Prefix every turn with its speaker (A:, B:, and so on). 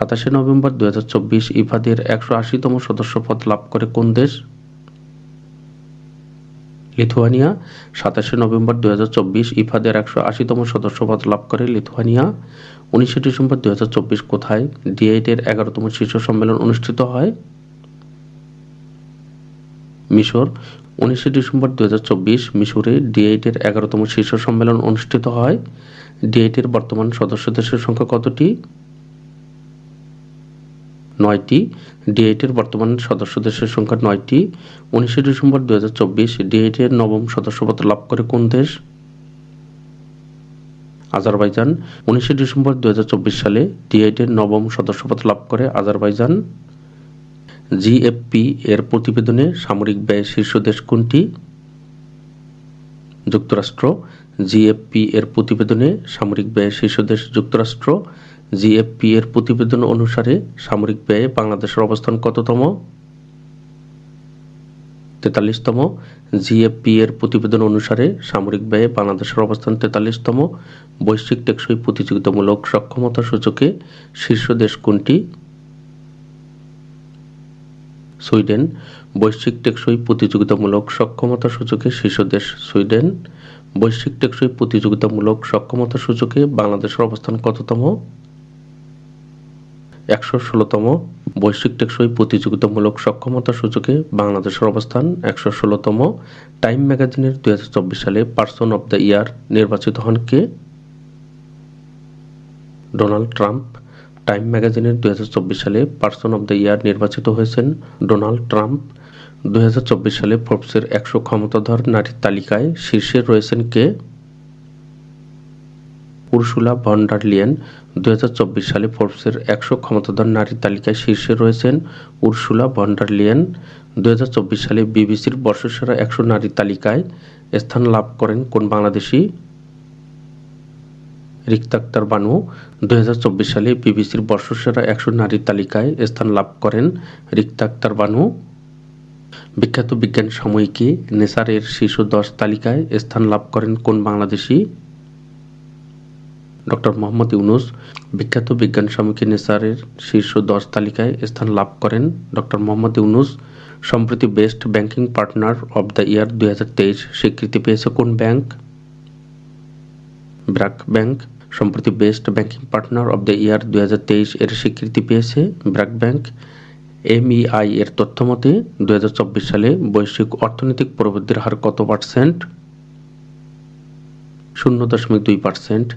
A: 27 November 2024 ইফাদের 180তম সদস্যপদ লাভ করে কোন দেশ? লিথুয়ানিয়া। 27 নভেম্বর 2024 ইফাদের 180তম সদস্যপদ লাভ করে লিথুয়ানিয়া। 19 ডিসেম্বর 2024 কোথায় D8 এর 11তম শীর্ষ সম্মেলন অনুষ্ঠিত হয়? মিশর। 19 ডিসেম্বর 2024 মিশরে D8 এর 11তম শীর্ষ সম্মেলন অনুষ্ঠিত হয়। D8 এর বর্তমান সদস্য দেশের সংখ্যা কতটি? 9টি। D8 এর বর্তমান সদস্য দেশের সংখ্যা 9টি। 19 ডিসেম্বর 2024 D8 এর 9ম সদস্যপদ লাভ করে কোন দেশ? আজারবাইজান। 19 ডিসেম্বর 2024 সালে D8 এর 9ম সদস্যপদ লাভ করে আজারবাইজান। GFP এর প্রতিবেদনে সামরিক ব্যয়ে শীর্ষ দেশ কোনটি? যুক্তরাষ্ট্র। GFP এর প্রতিবেদনে সামরিক ব্যয়ে শীর্ষ দেশ যুক্তরাষ্ট্র। GFP এর প্রতিবেদন অনুসারে সামরিক ব্যয়ে বাংলাদেশের অবস্থান কততম? 43তম। GFP এর প্রতিবেদন অনুসারে সামরিক ব্যয়ে বাংলাদেশের অবস্থান 43তম। বৈশ্বিক টেকসই প্রতিযোগিতামূলক সক্ষমতা সূচকে শীর্ষ দেশ কোনটি? সুইডেন। বৈশ্বিক টেকসই প্রতিযোগিতামূলক সক্ষমতা সূচকে শীর্ষ দেশ সুইডেন। বৈশ্বিক টেকসই প্রতিযোগিতামূলক সক্ষমতা সূচকে বাংলাদেশের অবস্থান কততম? 116তম। বৈশ্বিক টেকসই প্রতিযোগিতামূলক সক্ষমতা সূচকে বাংলাদেশের অবস্থান 116তম। টাইম ম্যাগাজিনের 2024 সালে পারসন অব দ্য ইয়ার নির্বাচিত হন কে? Donald Trump. টাইম ম্যাগাজিনের 2024 সালে পারসন অব দ্য ইয়ার নির্বাচিত হয়েছেন ডোনাল্ড ট্রাম্প। 2024 সালে ফোর্বসের 100 ক্ষমতাধর নারীর তালিকায় শীর্ষে রয়েছেন কে? Ursula von der Leyen. 2024 সালে ফোর্বসের 100 ক্ষমতাধর নারীর তালিকায় শীর্ষে রয়েছেন উর্সুলা ভন ডার লিয়েন। 2024 সালে বিবিসির বর্ষসেরা 100 নারীর তালিকায় স্থান লাভ করেন কোন বাংলাদেশী? রিক্তা আক্তার বানু। 2024 সালে বিবিসির বর্ষসেরা 100 নারীর তালিকায় স্থান লাভ করেন রিক্তা আক্তার বানু। বিখ্যাত বিজ্ঞান সাময়িকী নেচার এর শীর্ষ 10 তালিকায় স্থান লাভ করেন কোন বাংলাদেশী? ডক্টর মোহাম্মদ ইউনূস। বিখ্যাত বিজ্ঞান সাময়িকী নেচার এর শীর্ষ 10 তালিকায় স্থান লাভ করেন ডক্টর মোহাম্মদ ইউনূস। সম্প্রতি best banking partner of the year 2023 স্বীকৃতি পেয়েছে কোন ব্যাংক? ব্র্যাক ব্যাংক। সম্প্রতি best banking partner of the year 2023 এর স্বীকৃতি পেয়েছে ব্র্যাক ব্যাংক। MEI এর তথ্য মতে 2024 সালে বৈশ্বিক অর্থনৈতিক প্রবৃদ্ধির হার কত %? 0.2%।